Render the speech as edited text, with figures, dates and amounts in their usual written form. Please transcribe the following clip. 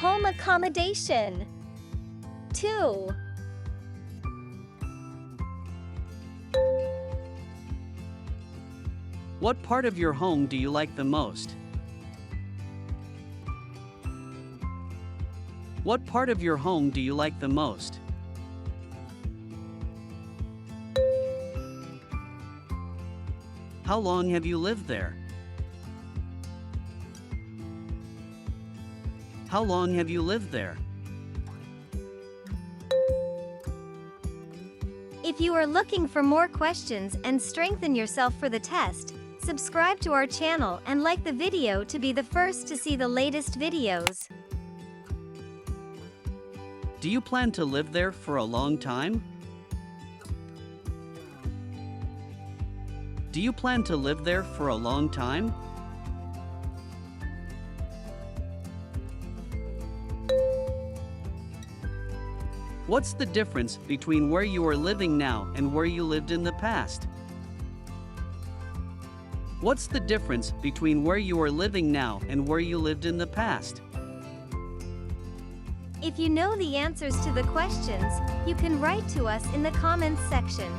Home accommodation. 2. What part of your home do you like the most? What part of your home do you like the most? How long have you lived there? How long have you lived there? If you are looking for more questions and strengthen yourself for the test, subscribe to our channel and like the video to be the first to see the latest videos. Do you plan to live there for a long time? Do you plan to live there for a long time? What's the difference between where you are living now and where you lived in the past? What's the difference between where you are living now and where you lived in the past? If you know the answers to the questions, you can write to us in the comments section.